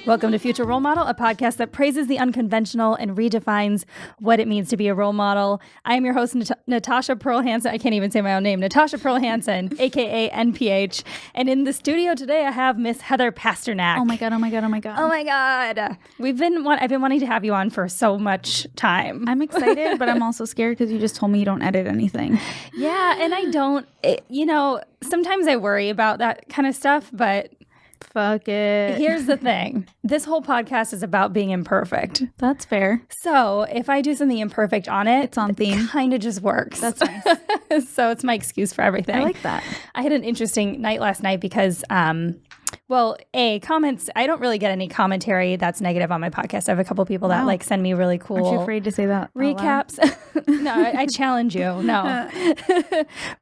Welcome to Future Role Model, a podcast that praises the unconventional and redefines what it means to be a role model. I am your host, Natasha Pearl Hansen. I can't even say my own name. Natasha Pearl Hansen, a.k.a. NPH. And in the studio today, I have Miss Heather Pasternak. Oh my God, oh my God, oh my God. Oh my God. I've been wanting to have you on for so much time. I'm excited, but I'm also scared because you just told me you don't edit anything. Yeah, and I don't, sometimes I worry about that kind of stuff, but... Fuck it. Here's the thing. This whole podcast is about being imperfect. That's fair. So if I do something imperfect on it, it's on theme. It kind of just works. That's nice. So it's my excuse for everything. I like that. I had an interesting night last night because, comments, I don't really get any commentary that's negative on my podcast. I have a couple people that send me really cool. Aren't you afraid to say that? Recaps. No, I challenge you. No.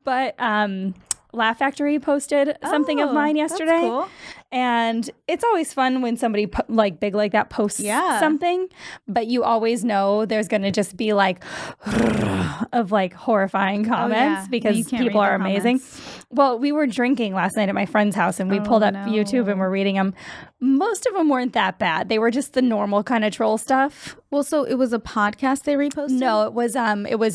But Laugh Factory posted something of mine yesterday. That's cool. And it's always fun when somebody big like that posts something, but you always know there's going to just be of horrifying comments because people are amazing. Well, we were drinking last night at my friend's house and we pulled up YouTube and we're reading them. Most of them weren't that bad. They were just the normal kind of troll stuff. Well, so it was a podcast they reposted? No, it was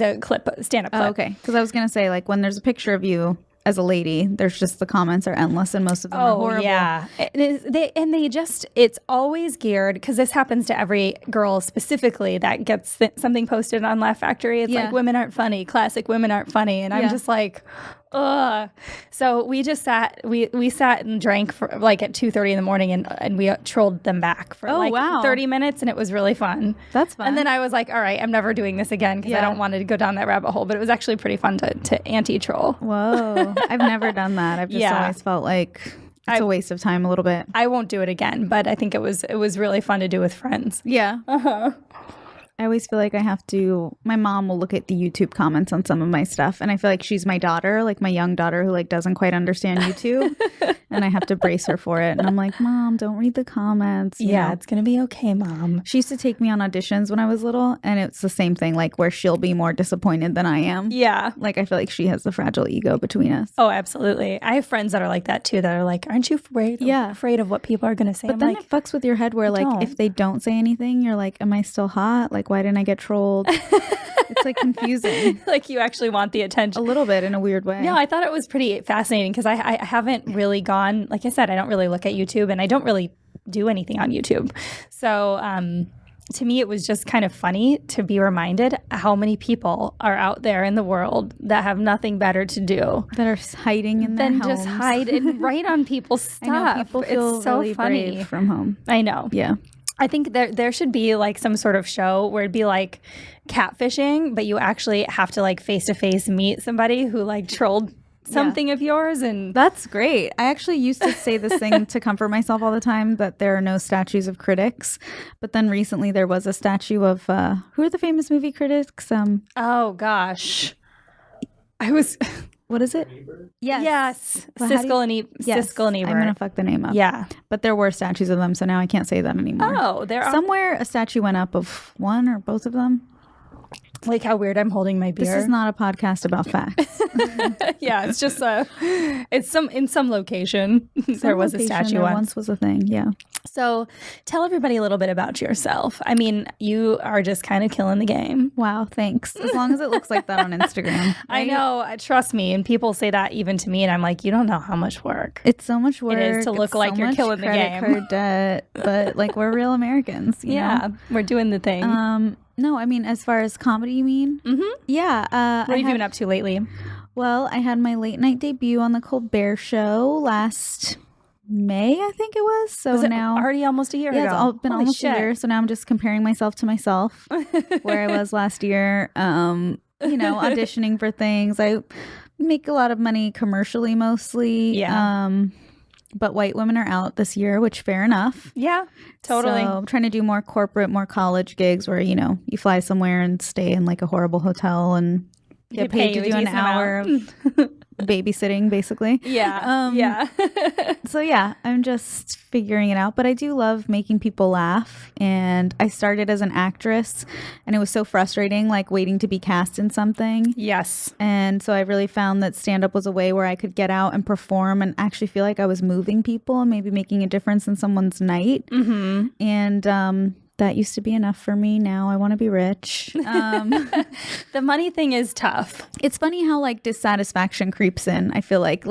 a clip, stand-up clip. Oh, okay. Because I was going to say, when there's a picture of you as a lady, there's just the comments are endless and most of them are horrible. Yeah. It's always geared, because this happens to every girl specifically that gets something posted on Laugh Factory. It's like, women aren't funny, classic women aren't funny. And I'm just like, ugh. So we just sat and drank for at 2:30 in the morning and we trolled them back for 30 minutes and it was really fun. That's fun. And then I was like, all right, I'm never doing this again because I don't want to go down that rabbit hole. But it was actually pretty fun to anti-troll. Whoa. I've never done that. I've just always felt like it's a waste of time a little bit. I won't do it again, but I think it was really fun to do with friends. Yeah. I always feel like I have to, my mom will look at the YouTube comments on some of my stuff and I feel like she's my daughter, my young daughter who doesn't quite understand YouTube and I have to brace her for it. And I'm like, Mom, don't read the comments. You know? It's going to be okay, Mom. She used to take me on auditions when I was little and it's the same thing, where she'll be more disappointed than I am. Yeah. I feel like she has the fragile ego between us. Oh, absolutely. I have friends that are like that too, that are like, aren't you afraid of what people are going to say? But then it fucks with your head where if they don't say anything, you're like, am I still hot? Why didn't I get trolled? It's confusing. You actually want the attention. A little bit in a weird way. No, I thought it was pretty fascinating because I haven't really gone, like I said, I don't really look at YouTube and I don't really do anything on YouTube. So to me, it was just kind of funny to be reminded how many people are out there in the world that have nothing better to do. That are hiding in their homes. Than just hide and write on people's stuff. I know, people feel so really funny. brave from home. I know. Yeah. I think there should be some sort of show where it'd be catfishing, but you actually have to face-to-face meet somebody who trolled something of yours. And that's great. I actually used to say this thing to comfort myself all the time, that there are no statues of critics. But then recently there was a statue of, who are the famous movie critics? Oh gosh. What is it? Yes. Siskel and Ebert. I'm going to fuck the name up. Yeah. But there were statues of them, so now I can't say that anymore. Oh, there are. Somewhere a statue went up of one or both of them. How weird I'm holding my beer. This is not a podcast about facts. Yeah, it's just in some location. There was a statue once was a thing, yeah. So tell everybody a little bit about yourself. I mean, you are just kind of killing the game. Wow, thanks. As long as it looks like that on Instagram. Right? I know. Trust me. And people say that even to me. And I'm like, you don't know how much work. It's so much work. It is to look like you're killing the game. Credit card debt, but we're real Americans. You know? We're doing the thing. No, I mean, as far as comedy, you mean? Mm-hmm. Yeah. What have you been up to lately? Well, I had my late night debut on the Colbert Show last May, I think it was. So was it now already almost a year ago? Yeah, it's been almost a year. So now I'm just comparing myself to myself, where I was last year. Auditioning for things. I make a lot of money commercially, mostly. Yeah. But white women are out this year, which fair enough. Yeah, totally. So I'm trying to do more corporate, more college gigs where, you fly somewhere and stay in a horrible hotel and get paid to do an hour of babysitting, basically. Yeah. So yeah, I'm just figuring it out. But I do love making people laugh. And I started as an actress, and it was so frustrating, like waiting to be cast in something. Yes. And so I really found that stand-up was a way where I could get out and perform and actually feel like I was moving people and maybe making a difference in someone's night. Mm-hmm. And that used to be enough for me. Now I want to be rich. The money thing is tough. It's funny how like dissatisfaction creeps in. I feel like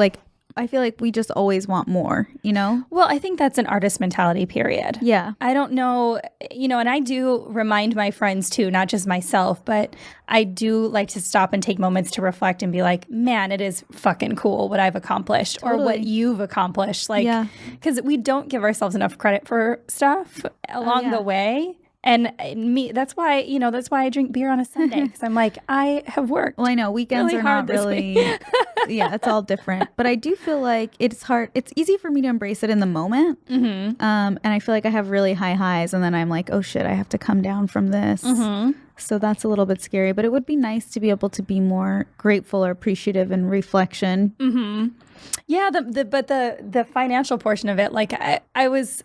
we just always want more, you know? Well, I think that's an artist mentality, period. Yeah. I don't know, and I do remind my friends too, not just myself, but I do like to stop and take moments to reflect and be like, man, it is fucking cool what I've accomplished or what you've accomplished. Like, because we don't give ourselves enough credit for stuff along the way. And me, that's why I drink beer on a Sunday, because I'm like, I have worked. Well, I know weekends really are not really, yeah, it's all different. But I do feel like it's hard. It's easy for me to embrace it in the moment. Mm-hmm. And I feel like I have really high highs, and then I'm like, oh shit, I have to come down from this. Mm-hmm. So that's a little bit scary. But it would be nice to be able to be more grateful or appreciative in reflection. Mm-hmm. Yeah, but the financial portion of it, like I was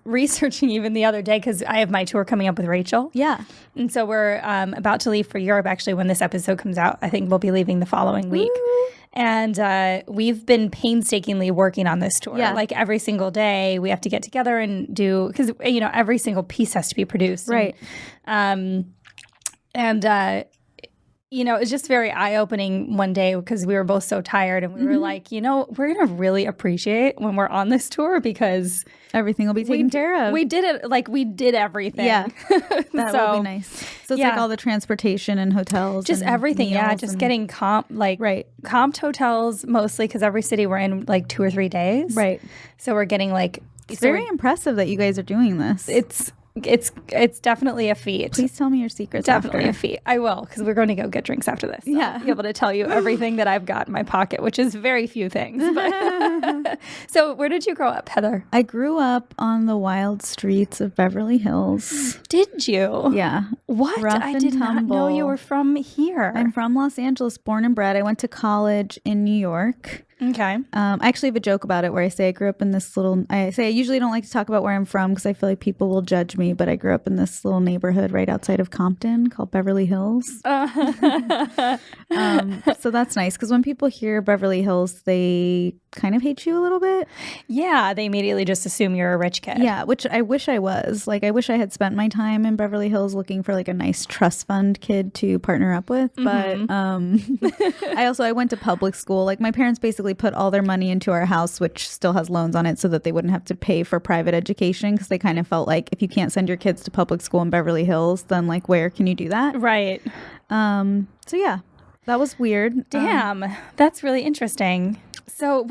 researching even the other day because I have my tour coming up with Rachel. Yeah. And so we're about to leave for Europe. Actually, when this episode comes out, I think we'll be leaving the following week. Woo. And we've been painstakingly working on this tour. Yeah. Like every single day we have to get together and do, because, every single piece has to be produced. Right. It's just very eye-opening one day because we were both so tired and we were like, we're going to really appreciate when we're on this tour because everything will be taken care of. We did it, like we did everything. Yeah, that would be nice. So it's like all the transportation and hotels. Just and everything, just getting comped hotels mostly because every city we're in like 2 or 3 days. Right. So we're getting like... It's very impressive that you guys are doing this. It's definitely a feat. Please tell me your secrets. Definitely after. a feat. I will, because we're going to go get drinks after this. So yeah. I'll be able to tell you everything that I've got in my pocket, which is very few things. So where did you grow up, Heather? I grew up on the wild streets of Beverly Hills. Did you? Yeah. What? I did not know you were from here. I'm from Los Angeles, born and bred. I went to college in New York. Okay. I actually have a joke about it where I say I grew up in this little... I usually don't like to talk about where I'm from because I feel like people will judge me, but I grew up in this little neighborhood right outside of Compton called Beverly Hills. So that's nice because when people hear Beverly Hills, they kind of hate you a little bit. Yeah, they immediately just assume you're a rich kid. Yeah, which I wish I was. Like, I wish I had spent my time in Beverly Hills looking for like a nice trust fund kid to partner up with. But I went to public school. Like, my parents basically put all their money into our house, which still has loans on it, so that they wouldn't have to pay for private education because they kind of felt like if you can't send your kids to public school in Beverly Hills, then like where can you do that? Right. So yeah, that was weird. Damn, that's really interesting. So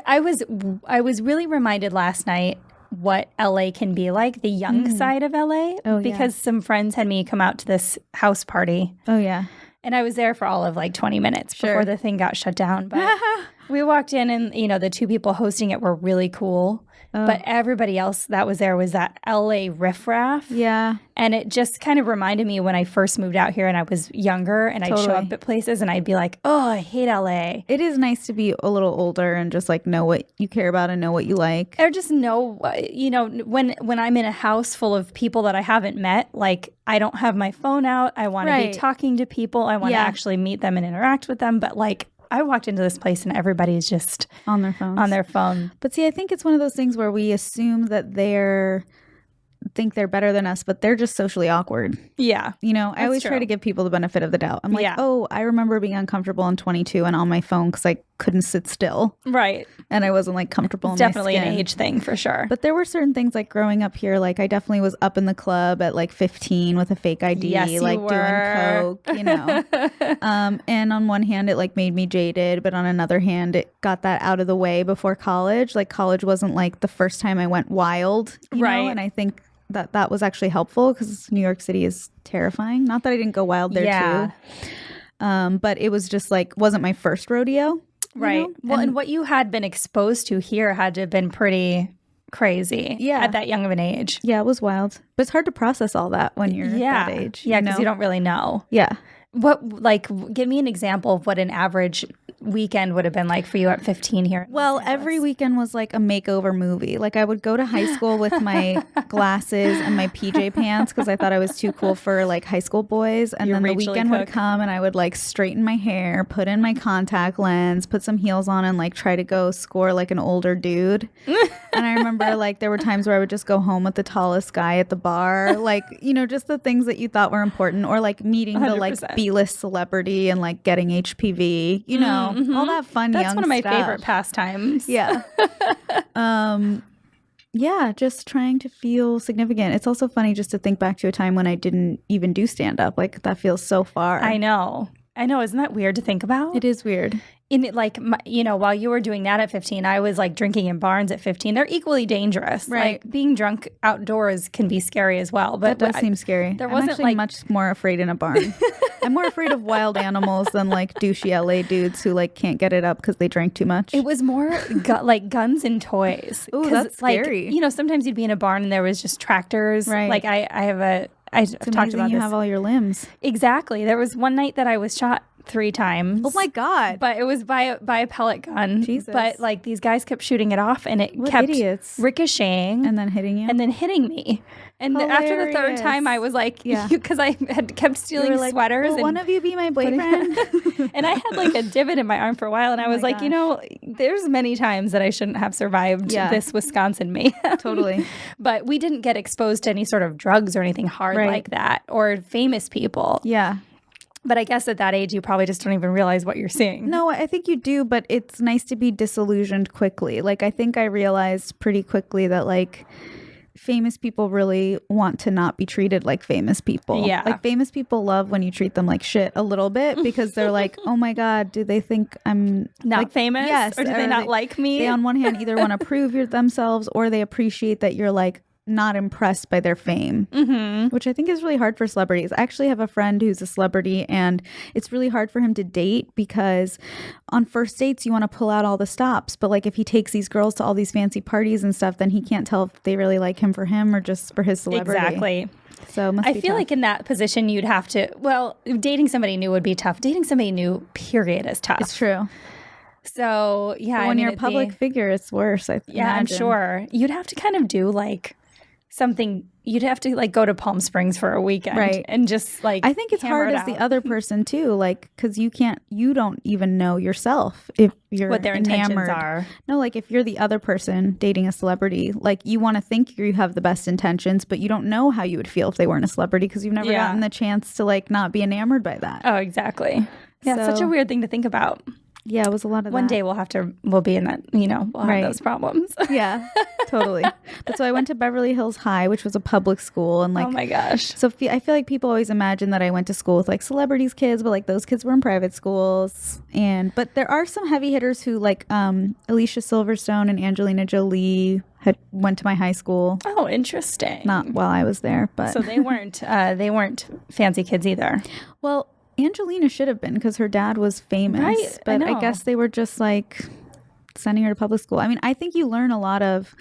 I was really reminded last night what LA can be like, the young side of LA, because some friends had me come out to this house party. Oh yeah. And I was there for all of like 20 minutes before the thing got shut down. But we walked in and, the 2 people hosting it were really cool. Oh. But everybody else that was there was that LA riffraff. Yeah. And it just kind of reminded me when I first moved out here and I was younger and I'd show up at places and I'd be like, oh, I hate LA. It is nice to be a little older and just like know what you care about and know what you like. Or just know, when I'm in a house full of people that I haven't met, like I don't have my phone out. I want to be talking to people. I want to actually meet them and interact with them. But like, I walked into this place and everybody's just on their phone. But see, I think it's one of those things where we assume that think they're better than us, but they're just socially awkward. Yeah. I always try to give people the benefit of the doubt. I'm like, I remember being uncomfortable in 22 and on my phone because I couldn't sit still. Right. And I wasn't like comfortable in definitely my skin. An age thing for sure. But there were certain things like growing up here, like I definitely was up in the club at like 15 with a fake ID, like doing coke, and on one hand it like made me jaded, but on another hand it got that out of the way before college. Like college wasn't like the first time I went wild, you know? And I think that was actually helpful because New York City is terrifying. Not that I didn't go wild there too. But it was just like, wasn't my first rodeo. Right. Well, and what you had been exposed to here had to have been pretty crazy at that young of an age. Yeah, it was wild. But it's hard to process all that when you're that age. Yeah, because you don't really know. Yeah. Give me an example of what an average weekend would have been like for you at 15 here. Well, every weekend was like a makeover movie. Like I would go to high school with my glasses and my PJ pants because I thought I was too cool for like high school boys. And then the weekend would come and I would like straighten my hair, put in my contact lens, put some heels on and like try to go score like an older dude. And I remember like there were times where I would just go home with the tallest guy at the bar. Like, you know, just the things that you thought were important, or like meeting 100%. The like B-list celebrity and like getting HPV, you know. All that fun That's young one of my stuff. favorite pastimes. Yeah. Yeah, just trying to feel significant. It's also funny just to think back to a time when I didn't even do stand-up. Like, that feels so far. I know. Isn't that weird to think about? It is weird. In it, like, you know, while you were doing that at 15, I was like drinking in barns at 15. They're equally dangerous. Right. Like being drunk outdoors can be scary as well. But that does seem scary. I'm actually much more afraid in a barn. I'm more afraid of wild animals than like douchey LA dudes who like can't get it up because they drank too much. It was more like guns and toys. Ooh, that's scary. Like, you know, sometimes you'd be in a barn and there was just tractors. Right. Like I've talked about you this. Have all your limbs. Exactly. There was one night that I was shot 3 times. Oh my God. But it was by a pellet gun. Jesus. But like these guys kept shooting it off and it kept ricocheting. And then hitting you? And then hitting me. And after the 3rd time I was like, because I had kept stealing sweaters. Will one of you be my boyfriend? And I had like a divot in my arm for a while and I was like, you know, there's many times that I shouldn't have survived this Wisconsin mayhem. Totally. But we didn't get exposed to any sort of drugs or anything hard like that or famous people. Yeah. But I guess at that age, you probably just don't even realize what you're seeing. No, I think you do, but it's nice to be disillusioned quickly. Like, I think I realized pretty quickly that, like, famous people really want to not be treated like famous people. Yeah. Like, famous people love when you treat them like shit a little bit because they're like, oh my God, do they think I'm not like, famous? Yes. Or do they not like me? They, on one hand, either want to prove themselves or they appreciate that you're like, not impressed by their fame, which I think is really hard for celebrities. I actually have a friend who's a celebrity and it's really hard for him to date because on first dates you want to pull out all the stops, but like if he takes these girls to all these fancy parties and stuff, then he can't tell if they really like him for him or just for his celebrity. Exactly. So it must I be feel tough. like in that position you'd have to, well, dating somebody new would be tough. Dating somebody new, period, is tough. It's true. So yeah, but when you're a public figure, it's worse. I imagine. I'm sure you'd have to kind of do like something. You'd have to like go to Palm Springs for a weekend, right? And just like I think it's hard as the other person too, like because you don't even know yourself if you're what their enamored. Intentions are. No, like if you're the other person dating a celebrity, like you want to think you have the best intentions, but you don't know how you would feel if they weren't a celebrity because you've never gotten the chance to like not be enamored by that. Oh, exactly. Yeah, it's such a weird thing to think about. Yeah, it was a lot of One that. day we'll be in that, you know, we'll have those problems. Yeah, totally. But so I went to Beverly Hills High, which was a public school. And like, oh my gosh. So I feel like people always imagine that I went to school with like celebrities' kids, but like those kids were in private schools. But there are some heavy hitters who like Alicia Silverstone and Angelina Jolie went to my high school. Oh, interesting. Not while I was there, but. So they weren't fancy kids either. Well, Angelina should have been because her dad was famous, right? But I guess they were just like sending her to public school. I mean, I think you learn a lot of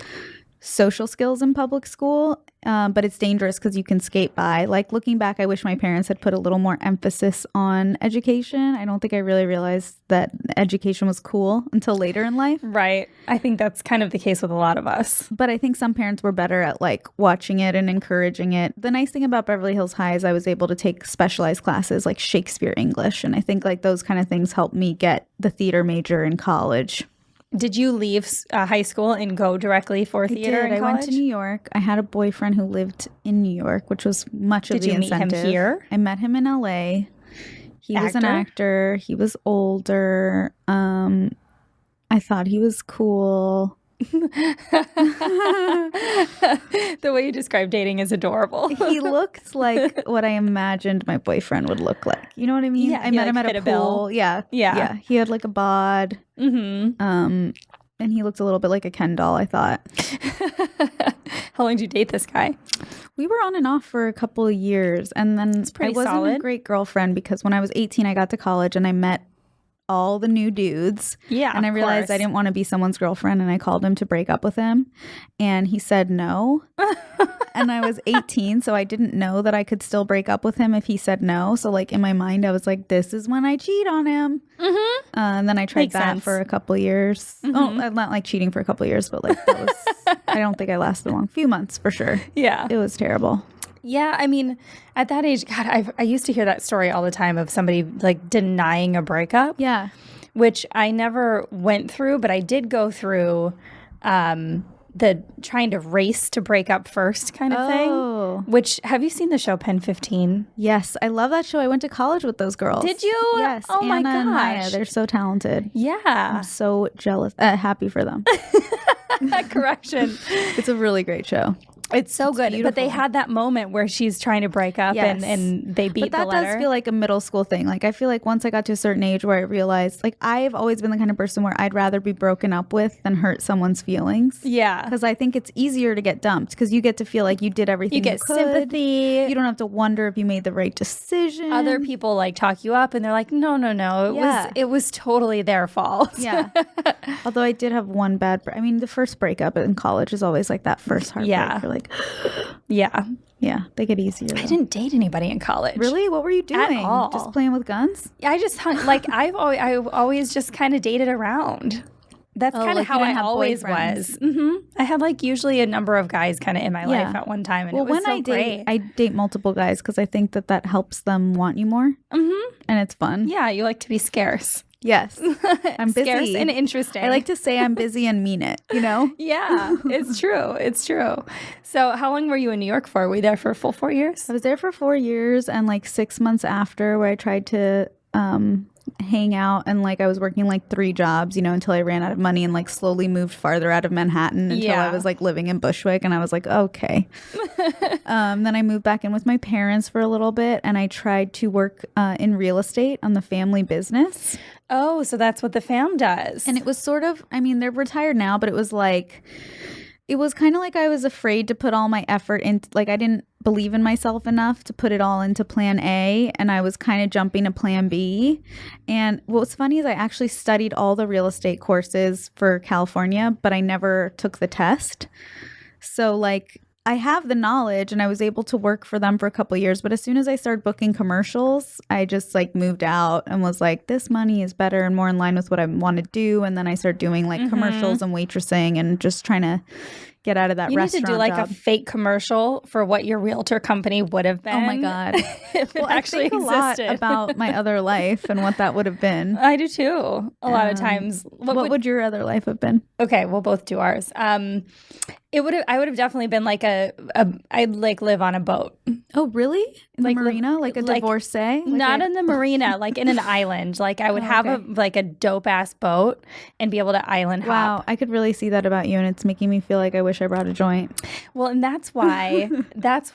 social skills in public school, but it's dangerous because you can skate by. Like looking back, I wish my parents had put a little more emphasis on education. I don't think I really realized that education was cool until later in life. Right. I think that's kind of the case with a lot of us. But I think some parents were better at like watching it and encouraging it. The nice thing about Beverly Hills High is I was able to take specialized classes like Shakespeare English. And I think like those kind of things helped me get the theater major in college. Did you leave high school and go directly for theater in college? I went to New York. I had a boyfriend who lived in New York, which was much of the incentive. Did you meet him here? I met him in LA. He was an actor. He was older. I thought he was cool. The way you describe dating is adorable. He looked like what I imagined my boyfriend would look like. You know what I mean? Yeah, I met him at a pool. Yeah. He had like a bod. Mm-hmm. And he looked a little bit like a Ken doll, I thought. How long did you date this guy? We were on and off for a couple of years. And then I wasn't a great girlfriend because when I was 18, I got to college and I met all the new dudes. Yeah. And I realized I didn't want to be someone's girlfriend and I called him to break up with him. And he said no. And I was 18, so I didn't know that I could still break up with him if he said no. So like in my mind, I was like, this is when I cheat on him. And then I tried Makes that sense. for a couple of years. Oh, not like cheating for a couple of years, but like that was, I don't think I lasted long. Few months for sure. Yeah. It was terrible. Yeah, I mean, at that age, God, I used to hear that story all the time of somebody like denying a breakup. Yeah. Which I never went through, but I did go through the trying to race to break up first kind of thing. Which, have you seen the show Pen 15? Yes, I love that show. I went to college with those girls. Did you? Yes. Oh my Anna and Maya, gosh. they're so talented. Yeah. I'm so jealous. Happy for them. Correction. It's a really great show. It's so good. Beautiful. But they had that moment where she's trying to break up and they beat the letter. But that does feel like a middle school thing. Like I feel like once I got to a certain age where I realized, like I've always been the kind of person where I'd rather be broken up with than hurt someone's feelings. Yeah. Because I think it's easier to get dumped because you get to feel like you did everything you get could. sympathy. You don't have to wonder if you made the right decision. Other people like talk you up and they're like, no. It was totally their fault. Yeah. Although I did have one bad, the first breakup in college is always like that first heartbreak. Yeah. You're like, yeah. Yeah, they get easier. I didn't date anybody in college. Really? What were you doing? At all. Just playing with guns? I just hung, like I've always just kind of dated around. That's kind of like how you I didn't have always boyfriends. was. I had like usually a number of guys kind of in my life at one time, and it was when so I great. I date multiple guys because I think that helps them want you more, and it's fun. Yeah, you like to be scarce. Yes, I'm busy Scarce and interesting. I like to say I'm busy and mean it. You know? Yeah, it's true. It's true. So, how long were you in New York for? Were you there for a full 4 years? I was there for 4 years and like 6 months after, where I tried to hang out, and like I was working like 3 jobs, until I ran out of money and like slowly moved farther out of Manhattan until I was like living in Bushwick, and I was like, okay. Then I moved back in with my parents for a little bit, and I tried to work in real estate on the family business. Oh, so that's what the fam does. And it was sort of, they're retired now, but it was kind of like I was afraid to put all my effort into, like I didn't believe in myself enough to put it all into plan A, and I was kind of jumping to plan B. And what's funny is I actually studied all the real estate courses for California, but I never took the test. So like I have the knowledge and I was able to work for them for a couple of years, but as soon as I started booking commercials, I just like moved out and was like, this money is better and more in line with what I want to do. And then I started doing like commercials and waitressing and just trying to get out of that restaurant You need to do like job. a fake commercial for what your realtor company would have been. Oh my God. If it actually I think existed. a lot about my other life and what that would have been. I do too. A lot of times. What would your other life have been? Okay, we'll both do ours. I would have definitely been like I'd like live on a boat. Oh, really? In Like the marina? Like a divorcee? Not in the marina, like in an island. Like I would have a dope ass boat and be able to island hop. Wow, I could really see that about you, and it's making me feel like I wish I brought a joint. Well, and that's why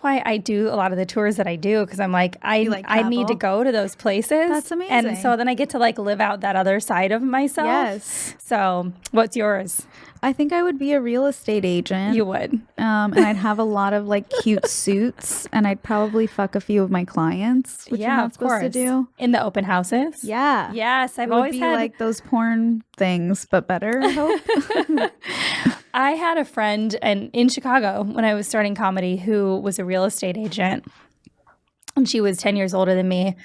I do a lot of the tours that I do, because I'm like I need to go to those places. That's amazing. And so then I get to like live out that other side of myself. Yes. So what's yours? I think I would be a real estate agent. You would. And I'd have a lot of like cute suits, and I'd probably fuck a few of my clients, which you're not supposed to do. In the open houses? Yeah. Yes, I've it would always be had like those porn things, but better, I hope. I had a friend in Chicago when I was starting comedy who was a real estate agent, and she was 10 years older than me.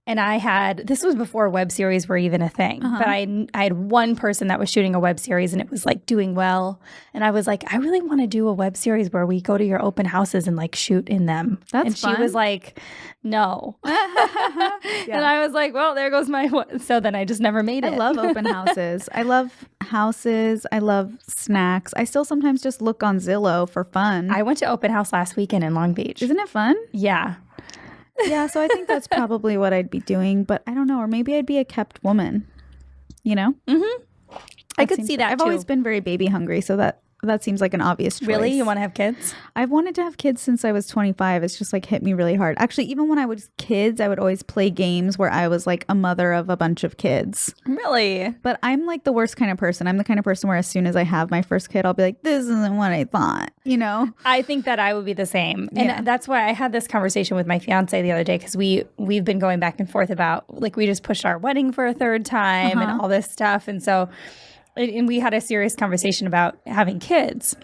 And this was before web series were even a thing, but I had one person that was shooting a web series, and it was like doing well. And I was like, I really want to do a web series where we go to your open houses and like shoot in them. That's fun. She was like, no. And I was like, well, there goes my, so then I just never made it. I love open houses. I love houses. I love snacks. I still sometimes just look on Zillow for fun. I went to open house last weekend in Long Beach. Isn't it fun? Yeah. Yeah, so I think that's probably what I'd be doing, but I don't know, or maybe I'd be a kept woman, I could see that I've too. always been very baby hungry, so that seems like an obvious choice. Really? You want to have kids? I've wanted to have kids since I was 25. It's just like hit me really hard. Actually, even when I was kids, I would always play games where I was like a mother of a bunch of kids. Really? But I'm like the worst kind of person. I'm the kind of person where as soon as I have my first kid, I'll be like, this isn't what I thought, I think that I would be the same. And that's why I had this conversation with my fiance the other day, because we've been going back and forth about, like, we just pushed our wedding for a third time and all this stuff. And so, and we had a serious conversation about having kids.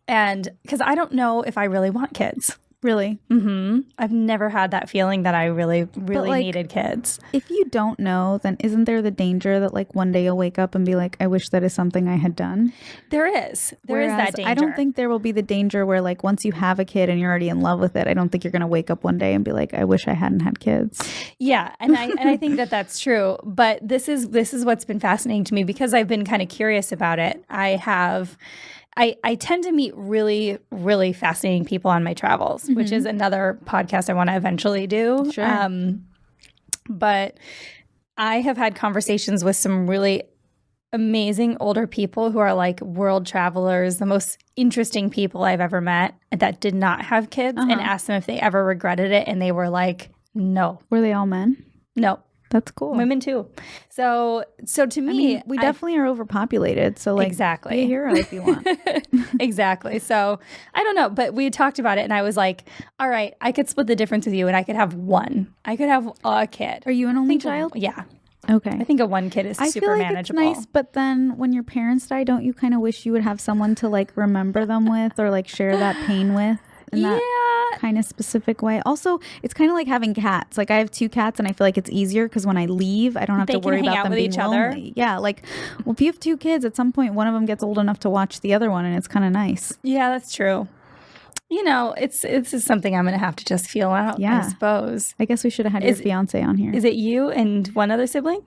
And because I don't know if I really want kids. Really? I've never had that feeling that I really like, needed kids. If you don't know, then isn't there the danger that like one day you'll wake up and be like, I wish that is something I had done? There is. There is that danger. I don't think there will be the danger where like once you have a kid and you're already in love with it, I don't think you're going to wake up one day and be like, I wish I hadn't had kids. Yeah. And I think that that's true. But this is what's been fascinating to me because I've been kind of curious about it. I tend to meet really, really fascinating people on my travels, which is another podcast I want to eventually do. Sure. But I have had conversations with some really amazing older people who are like world travelers, the most interesting people I've ever met that did not have kids, and asked them if they ever regretted it. And they were like, no. Were they all men? No. That's cool. Women too. So to me, I mean, we definitely are overpopulated. So like, exactly. Be a hero if you want. Exactly. So I don't know, but we talked about it, and I was like, all right, I could split the difference with you, and I could have one. I could have a kid. Are you an only child? Yeah. Okay. I think a one kid is super manageable. It's nice, but then when your parents die, don't you kind of wish you would have someone to like remember them with or like share that pain with? In that kind of specific way. Also, it's kind of like having cats. Like I have 2 cats, and I feel like it's easier because when I leave, I don't have to worry about them being lonely. Yeah, like well, if you have 2 kids, at some point one of them gets old enough to watch the other one, and it's kind of nice. Yeah, that's true. You know, it's just something I'm going to have to just feel out. Yeah, I suppose. I guess we should have had your fiance on here. Is it you and one other sibling?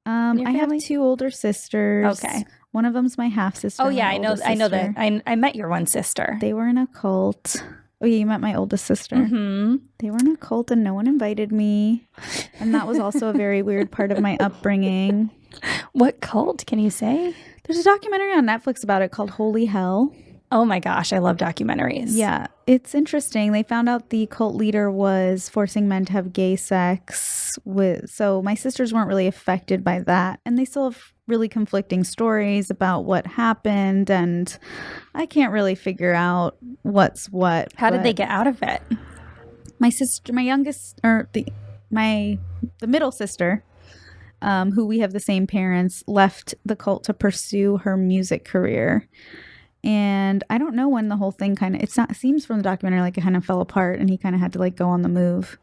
I have 2 older sisters. Okay. One of them's my half sister. Oh yeah, I know that. I met your one sister. They were in a cult. Oh, yeah, you met my oldest sister. They were in a cult and no one invited me. And that was also a very weird part of my upbringing. What cult? Can you say? There's a documentary on Netflix about it called Holy Hell. Oh my gosh, I love documentaries. Yeah, it's interesting. They found out the cult leader was forcing men to have gay sex so my sisters weren't really affected by that. And they still have really conflicting stories about what happened, and I can't really figure out what's what. How did they get out of it? My sister, my youngest, or the middle sister, who we have the same parents, left the cult to pursue her music career. And I don't know when the whole thing it seems from the documentary like it kind of fell apart and he kind of had to like go on the move.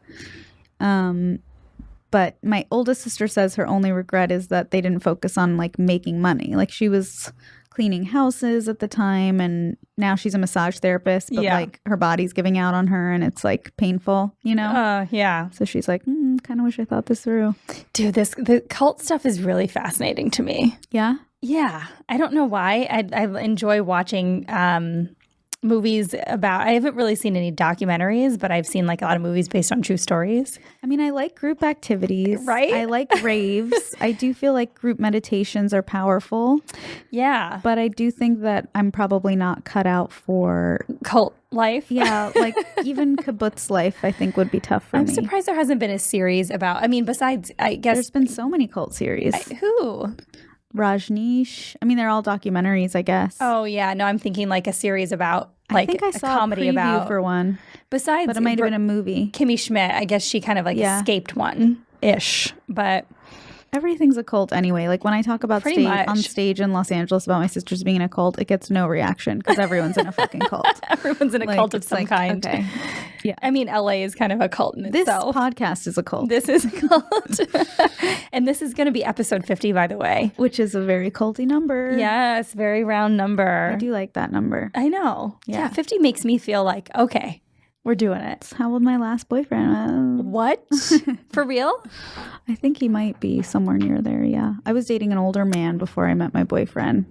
But my oldest sister says her only regret is that they didn't focus on like making money. Like she was cleaning houses at the time, and now she's a massage therapist, but like her body's giving out on her and it's like painful, you know? Yeah. So she's like, kind of wish I thought this through. Dude, the cult stuff is really fascinating to me. Yeah? Yeah. I don't know why. I enjoy watching movies about, I haven't really seen any documentaries, but I've seen like a lot of movies based on true stories. I mean, I like group activities. Right? I like raves. I do feel like group meditations are powerful. Yeah. But I do think that I'm probably not cut out for cult life. Yeah. Like even kibbutz life, I think would be tough for me. I'm surprised there hasn't been a series about, I mean, besides, I guess. There's been so many cult series. Who? Rajneesh. I mean, they're all documentaries, I guess. Oh, yeah. No, I'm thinking like a series about like I think I saw a comedy a preview about for one. Besides, but it might have been a movie. Kimmy Schmidt, I guess she kind of like escaped one-ish, but everything's a cult anyway. Like when I talk about on stage in Los Angeles about my sisters being in a cult, it gets no reaction because everyone's in a fucking cult. Everyone's in a cult of some kind. Okay. Yeah. I mean, LA is kind of a cult in itself. This podcast is a cult. This is a cult. And this is going to be episode 50, by the way. Which is a very culty number. Yes, very round number. I do like that number. I know. Yeah, 50 makes me feel like, okay, we're doing it. That's how old my last boyfriend was. What? For real? I think he might be somewhere near there, yeah. I was dating an older man before I met my boyfriend.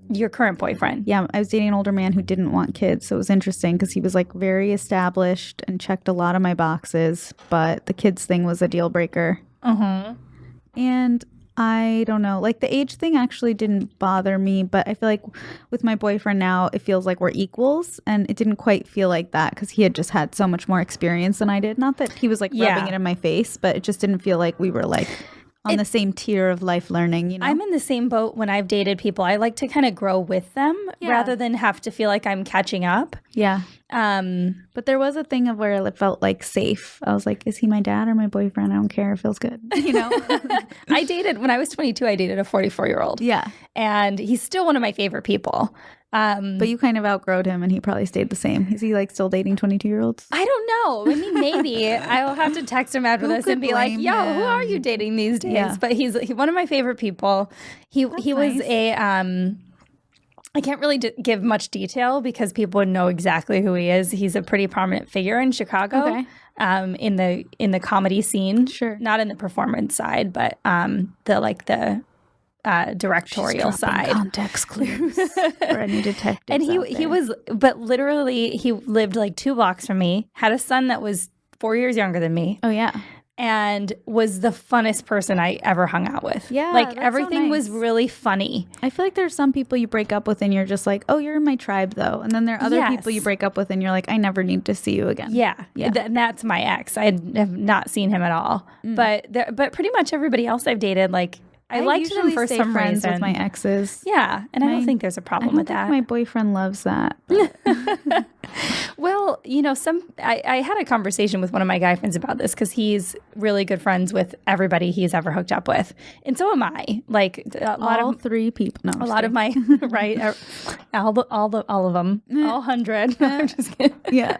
Your current boyfriend? Yeah, I was dating an older man who didn't want kids. So it was interesting because he was like very established and checked a lot of my boxes. But the kids thing was a deal breaker. And I don't know, like the age thing actually didn't bother me. But I feel like with my boyfriend now, it feels like we're equals. And it didn't quite feel like that because he had just had so much more experience than I did. Not that he was like rubbing it in my face, but it just didn't feel like we were like on the same tier of life learning, you know? I'm in the same boat when I've dated people. I like to kind of grow with them rather than have to feel like I'm catching up. Yeah. But there was a thing of where it felt like safe. I was like, is he my dad or my boyfriend? I don't care. It feels good. You know? When I was 22, I dated a 44-year-old. Yeah. And he's still one of my favorite people. But you kind of outgrowed him and he probably stayed the same. Is he like still dating 22-year-olds? I don't know. I mean, maybe. I'll have to text him after this and be like, yo, who are you dating these days? Yeah. But he's one of my favorite people. He was a, I can't really give much detail because people would know exactly who he is. He's a pretty prominent figure in Chicago. Okay. In the comedy scene. Sure. Not in the performance side, but the directorial side. Context clues for any detectives. And he was, but literally he lived like 2 blocks from me, had a son that was 4 years younger than me. Oh yeah. And was the funnest person I ever hung out with. Yeah. Like everything was really funny. I feel like there's some people you break up with and you're just like, oh, you're in my tribe though. And then there are other people you break up with and you're like, I never need to see you again. Yeah. And that's my ex. I have not seen him at all. But pretty much everybody else I've dated, like, I liked them for some friends reason. With my exes. Yeah, and I don't think there's a problem with that. My boyfriend loves that. Well, you know, I had a conversation with one of my guy friends about this because he's really good friends with everybody he's ever hooked up with, and so am I. Like all 3 people. No, a lot of my right, all of them, all 100. I'm just kidding. Yeah.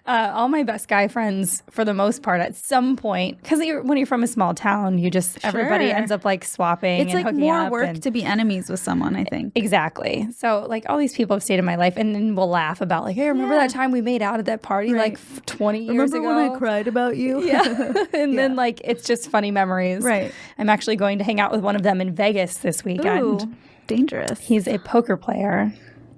All my best guy friends, for the most part, at some point, because when you're from a small town, everybody ends up like swapping. It's and like more work to be enemies with someone, I think. Exactly. So like all these people have stayed in my life, and then we'll laugh about like, hey, remember that time we made out at that party like 20 years ago? Remember when I cried about you? Yeah. And then like it's just funny memories. Right. I'm actually going to hang out with one of them in Vegas this weekend. Ooh, dangerous. He's a poker player.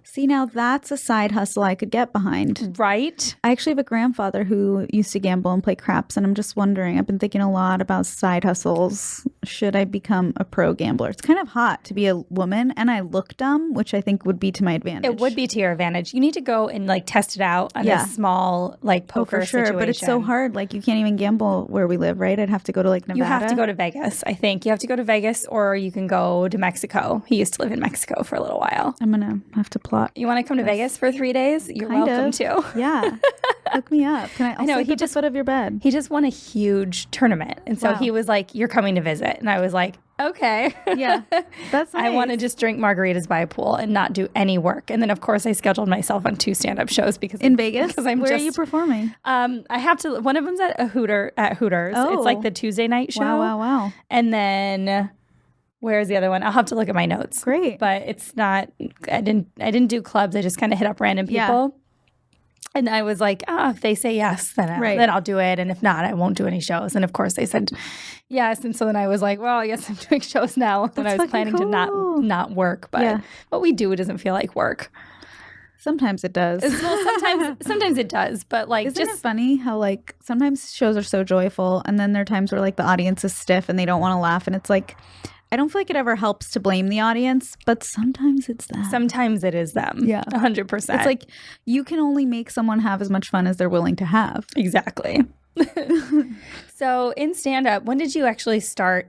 See, now that's a side hustle I could get behind. Right? I actually have a grandfather who used to gamble and play craps, and I'm just wondering, I've been thinking a lot about side hustles. Should I become a pro gambler? It's kind of hot to be a woman, and I look dumb, which I think would be to my advantage. It would be to your advantage. You need to go and like test it out on a small like poker for sure, situation. But it's so hard. Like you can't even gamble where we live, right? I'd have to go to like Nevada. You have to go to Vegas, I think. You have to go to Vegas, or you can go to Mexico. He used to live in Mexico for a little while. I'm going to have to plot. You want to come to Vegas for 3 days? You're welcome to. Yeah. Hook me up. Can I sleep at the foot of your bed? He just won a huge tournament. And so he was like, you're coming to visit. And I was like, okay. Yeah. That's nice. I want to just drink margaritas by a pool and not do any work. And then, of course, I scheduled myself on 2 stand-up shows because in Vegas? Because Where are you performing? I have to. One of them's at Hooters. Oh. It's like the Tuesday night show. Wow. And then where's the other one? I'll have to look at my notes. Great. But it's not, I didn't do clubs. I just kind of hit up random people. Yeah. And I was like, if they say yes, then I'll do it. And if not, I won't do any shows. And of course they said yes. And so then I was like, well, I guess I'm doing shows now. And I was planning to not work. But what we do, it doesn't feel like work. Sometimes it does. Well, sometimes it does. But like, isn't it funny how like sometimes shows are so joyful and then there are times where like the audience is stiff and they don't want to laugh. And it's like, I don't feel like it ever helps to blame the audience, but sometimes it's them. Sometimes it is them. Yeah. 100%. It's like you can only make someone have as much fun as they're willing to have. Exactly. So in stand-up, when did you start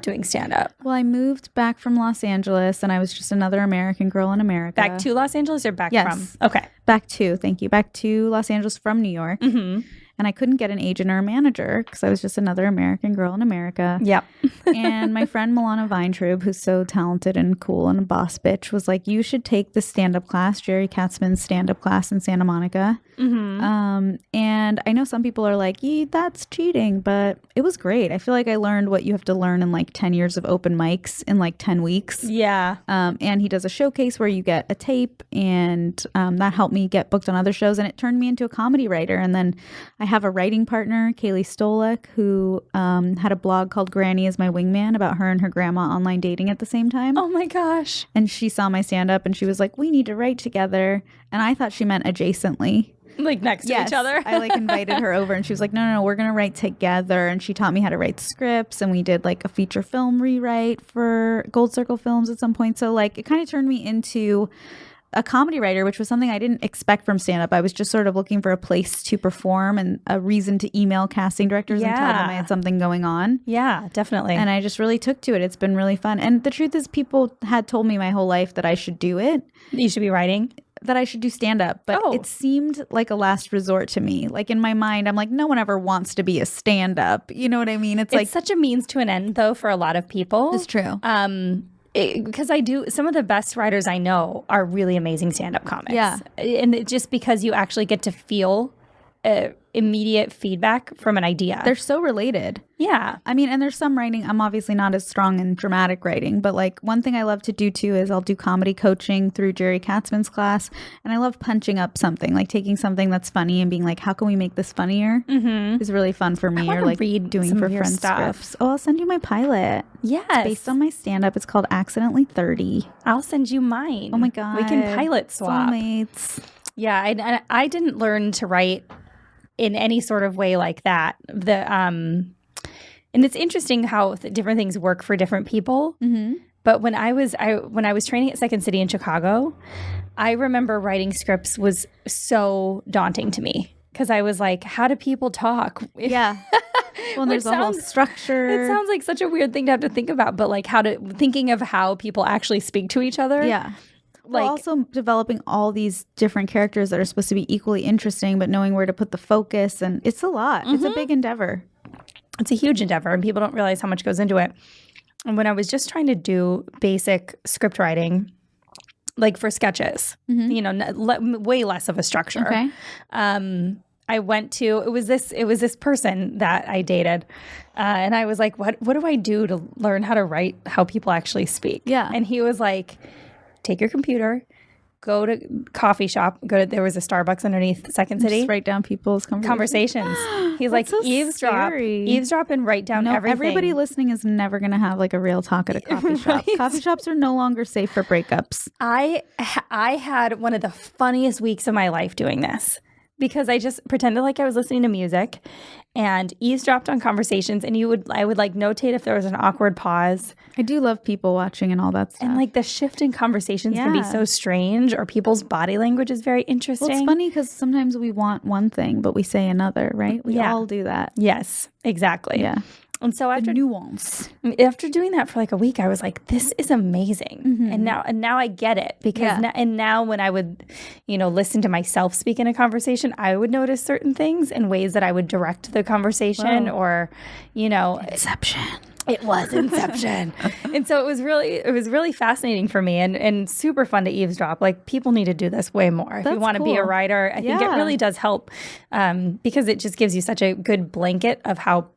doing stand-up? Well, I moved back from Los Angeles and I was just another American girl in America. Back to Los Angeles or back from? Okay. Back to, thank you. Back to Los Angeles from New York. Mm-hmm. And I couldn't get an agent or a manager because I was just another American girl in America. Yep. And my friend Milana Weintraub, who's so talented and cool and a boss bitch, was like, you should take the stand-up class, Jerry Katzman's stand-up class in Santa Monica. Mm-hmm. And I know some people are like, that's cheating, but it was great. I feel like I learned what you have to learn in like 10 years of open mics in like 10 weeks. Yeah. And he does a showcase where you get a tape, and that helped me get booked on other shows, and it turned me into a comedy writer. And then I have a writing partner, Kaylee Stolek, who had a blog called Granny is My Wingman about her and her grandma online dating at the same time. Oh my gosh. And she saw my stand-up and she was like, we need to write together. And I thought she meant adjacently. Like next to each other? I like invited her over and she was like, no, we're going to write together. And she taught me how to write scripts, and we did like a feature film rewrite for Gold Circle Films at some point. So like it kind of turned me into a comedy writer, which was something I didn't expect from stand-up. I was just sort of looking for a place to perform and a reason to email casting directors and tell them I had something going on. Yeah, definitely. And I just really took to it. It's been really fun. And the truth is, people had told me my whole life that I should do it. You should be writing? that I should do stand-up, but it seemed like a last resort to me. Like in my mind, I'm like, no one ever wants to be a stand-up. You know what I mean? It's like such a means to an end, though, for a lot of people. It's true. Because some of the best writers I know are really amazing stand-up comics. Yeah. And just because you actually get to feel immediate feedback from an idea. They're so related. Yeah. I mean, and there's some writing, I'm obviously not as strong in dramatic writing, but like one thing I love to do too is I'll do comedy coaching through Jerry Katzman's class. And I love punching up something, like taking something that's funny and being like, how can we make this funnier? Is really fun for me. Or like doing for friends scripts. Oh, I'll send you my pilot. Yes. It's based on my stand-up. It's called Accidentally 30. I'll send you mine. Oh my God. We can pilot swap. Soulmates. Yeah. I didn't learn to write in any sort of way like that. And it's interesting how different things work for different people. But when I was training at Second City in Chicago, I remember writing scripts was so daunting to me because I was like, how do people talk? Yeah. Well, there's a whole structure. It sounds like such a weird thing to have to think about, but like thinking of how people actually speak to each other. Yeah. Like, also developing all these different characters that are supposed to be equally interesting, but knowing where to put the focus. And it's a lot. It's a big endeavor. It's a huge endeavor, and people don't realize how much goes into it. And when I was just trying to do basic script writing, like for sketches, way less of a structure. Okay. I went to it was this person that I dated, and I was like, what do I do to learn how to write how people actually speak? Yeah. And he was like, take your computer, go to coffee shop, there was a Starbucks underneath Second City. Just write down people's conversations. He's like, so eavesdrop and write down everything. Everybody listening is never going to have like a real talk at a coffee shop. Coffee shops are no longer safe for breakups. I had one of the funniest weeks of my life doing this because I just pretended like I was listening to music and eavesdropped on conversations, and I would like notate if there was an awkward pause. I do love people watching and all that stuff. And like the shift in conversations can be so strange, or people's body language is very interesting. Well, it's funny because sometimes we want one thing, but we say another, right? We all do that. Yes, exactly. Yeah. And so after doing that for like a week, I was like, this is amazing. And now I get it because now when I would, listen to myself speak in a conversation, I would notice certain things in ways that I would direct the conversation or, Inception. It was Inception. And so it was really fascinating for me and super fun to eavesdrop. Like, people need to do this way more. If you want to be a writer, I think it really does help because it just gives you such a good blanket of how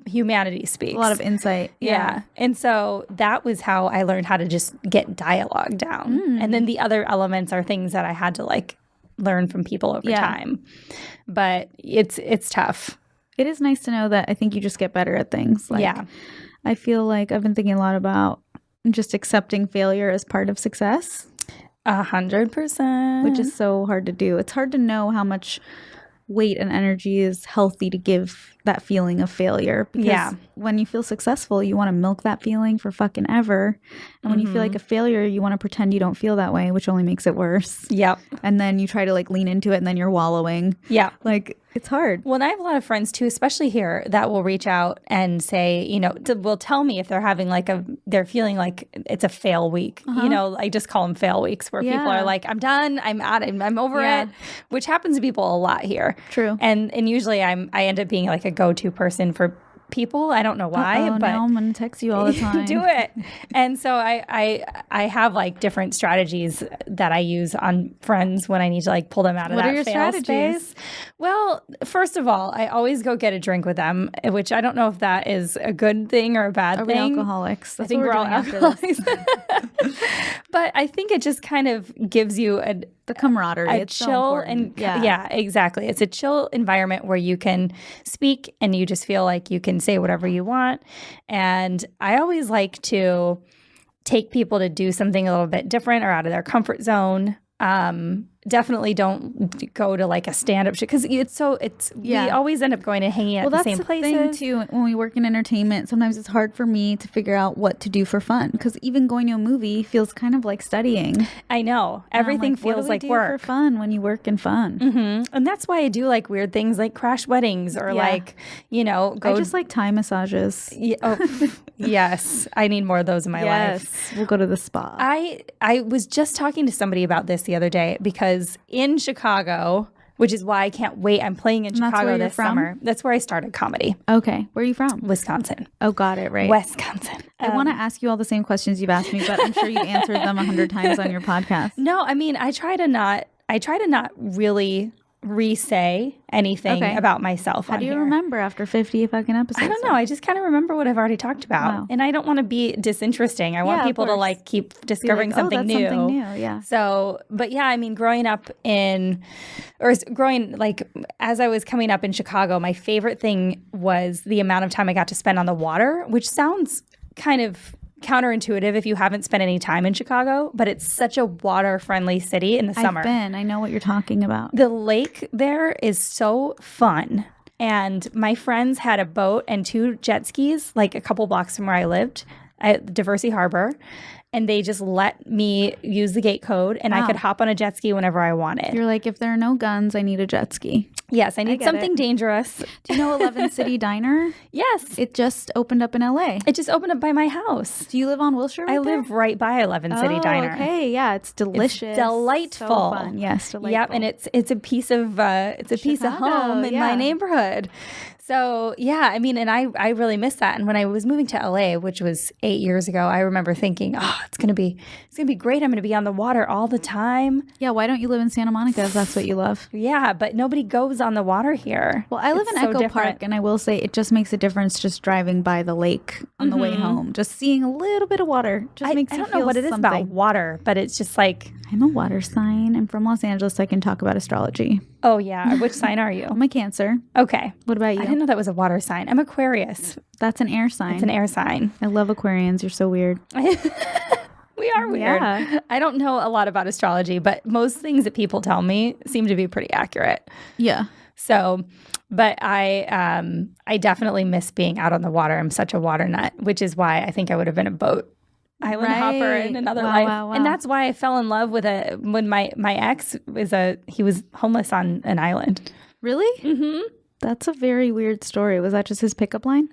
humanity speaks. A lot of insight. Yeah. And so that was how I learned how to just get dialogue down. And then the other elements are things that I had to like learn from people over time. But it's tough. It is nice to know that I think you just get better at things. Like, I feel like I've been thinking a lot about just accepting failure as part of success. 100%. Which is so hard to do. It's hard to know how much weight and energy is healthy to give that feeling of failure. Because when you feel successful, you want to milk that feeling for fucking ever. And when you feel like a failure, you want to pretend you don't feel that way, which only makes it worse. Yep. And then you try to like lean into it and then you're wallowing. Yeah. Like, it's hard. Well, and I have a lot of friends too, especially here, that will reach out and say, will tell me if they're having they're feeling like it's a fail week. I just call them fail weeks where people are like, I'm done, I'm out, I'm over it, which happens to people a lot here. True. And usually I end up being like a go-to person for people. I don't know why, but now I'm gonna text you all the time. Do it. And so I have like different strategies that I use on friends when I need to like pull them out of that fail strategies? space. Well, first of all, I always go get a drink with them, which I don't know if that is a good thing or a bad thing. Are we alcoholics? That's I think we're all alcoholics. But I think it just kind of gives you the camaraderie. It's chill and exactly. It's a chill environment where you can speak and you just feel like you can say whatever you want. And I always like to take people to do something a little bit different or out of their comfort zone. definitely don't go to like a stand-up show because we always end up going and hanging at the same places. Thing too, when we work in entertainment, sometimes it's hard for me to figure out what to do for fun because even going to a movie feels kind of like studying. I know. Everything feels like work. What do we do for fun when you work in fun? Mm-hmm. And that's why I do like weird things like crash weddings or like, I just like Thai massages. Yes. I need more of those in my life. We'll go to the spa. I was just talking to somebody about this the other day because in Chicago, which is why I can't wait. I'm playing in Chicago this summer. That's where I started comedy. Okay. Where are you from? Wisconsin. Oh, got it. Right. Wisconsin. I want to ask you all the same questions you've asked me, but I'm sure you've answered them 100 times on your podcast. No, I mean, I try to not really re-say anything about myself. How do you remember after 50 fucking episodes? I don't know. I just kind of remember what I've already talked about. Wow. And I don't want to be disinteresting. I want people to like keep discovering something new. Something new. Yeah. So, but yeah, I mean, as I was coming up in Chicago, my favorite thing was the amount of time I got to spend on the water, which sounds kind of counterintuitive if you haven't spent any time in Chicago, but it's such a water-friendly city in the summer. I've been. I know what you're talking about. The lake there is so fun. And my friends had a boat and 2 jet skis, like a couple blocks from where I lived at Diversey Harbor. And they just let me use the gate code and I could hop on a jet ski whenever I wanted. You're like, if there are no guns, I need a jet ski. Yes, I need something dangerous. Do you know 11 City Diner? Yes. It just opened up in LA. It just opened up by my house. Do you live on Wilshire? I live right by 11 City Diner. Okay, yeah, it's delicious. It's delightful. So fun. Yes, delightful. Yep, and it's a piece of piece of home in my neighborhood. So, yeah, I mean, and I really miss that. And when I was moving to LA, which was 8 years ago, I remember thinking, it's going to be great. I'm going to be on the water all the time. Yeah, why don't you live in Santa Monica if that's what you love? Yeah, but nobody goes on the water here. Well, I live in Echo Park, and I will say it just makes a difference just driving by the lake on the way home. Just seeing a little bit of water just makes you feel something. I don't know what it is about water, but it's just like... I'm a water sign. I'm from Los Angeles. I can talk about astrology. Oh, yeah. Which sign are you? I'm a Cancer. Okay. What about you? I didn't know that was a water sign. I'm Aquarius. That's an air sign. It's an air sign. I love Aquarians. You're so weird. We are weird. Yeah. I don't know a lot about astrology, but most things that people tell me seem to be pretty accurate. Yeah. So, but I definitely miss being out on the water. I'm such a water nut, which is why I think I would have been a boat island hopper in another life. Wow. And that's why I fell in love with when my ex he was homeless on an island. Really? Mm-hmm. That's a very weird story. Was that just his pickup line?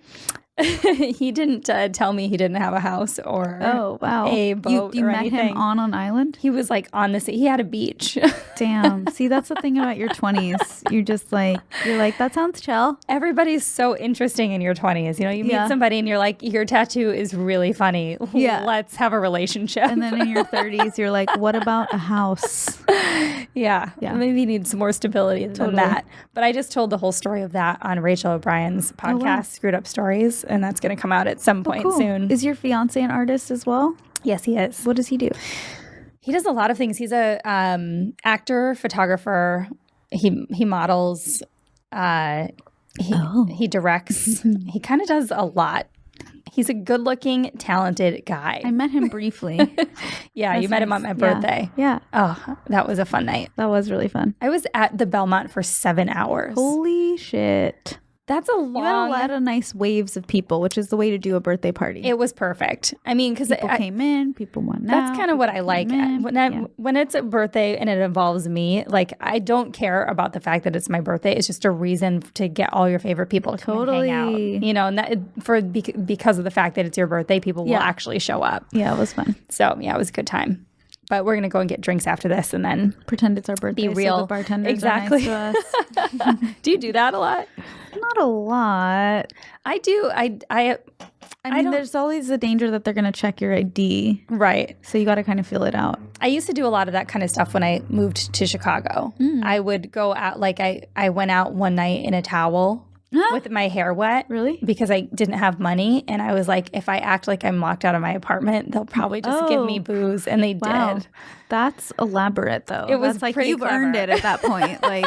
He didn't tell me he didn't have a house or a boat you or met anything. Him on an island? He was like on the sea. He had a beach. Damn. See, that's the thing about your 20s. You're like, that sounds chill. Everybody's so interesting in your 20s. You meet somebody and you're like, your tattoo is really funny. Yeah. Let's have a relationship. And then in your 30s, you're like, what about a house? Yeah. Maybe you need some more stability than that. But I just told the whole story of that on Rachel O'Brien's podcast, Screwed Up Stories. And that's going to come out at some point soon. Is your fiance an artist as well? Yes, he is. What does he do? He does a lot of things. He's a actor, photographer. He models. He directs. He kind of does a lot. He's a good-looking, talented guy. I met him briefly. Yeah, you met him on my birthday. Yeah. Oh, that was a fun night. That was really fun. I was at the Belmont for 7 hours. Holy shit. That's a long... You had a lot of nice waves of people, which is the way to do a birthday party. It was perfect. I mean, because people came in, people went out. That's kind of what I like. When it's a birthday and it involves me, like, I don't care about the fact that it's my birthday. It's just a reason to get all your favorite people to come and hang out. And that because of the fact that it's your birthday, people will actually show up. Yeah, it was fun. So, yeah, it was a good time. But we're going to go and get drinks after this and then pretend it's our birthday. Be real. So the bartenders exactly. are nice to us. Do you do that a lot? Not a lot. I do. I mean, there's always the danger that they're going to check your ID. Right. So you got to kind of feel it out. I used to do a lot of that kind of stuff when I moved to Chicago. I would go out, like I went out one night in a towel with my hair wet. Really? Because I didn't have money. And I was like, if I act like I'm locked out of my apartment, they'll probably just give me booze. And they did. That's elaborate, though. It was That's like pretty you've clever. earned it at that point. Like,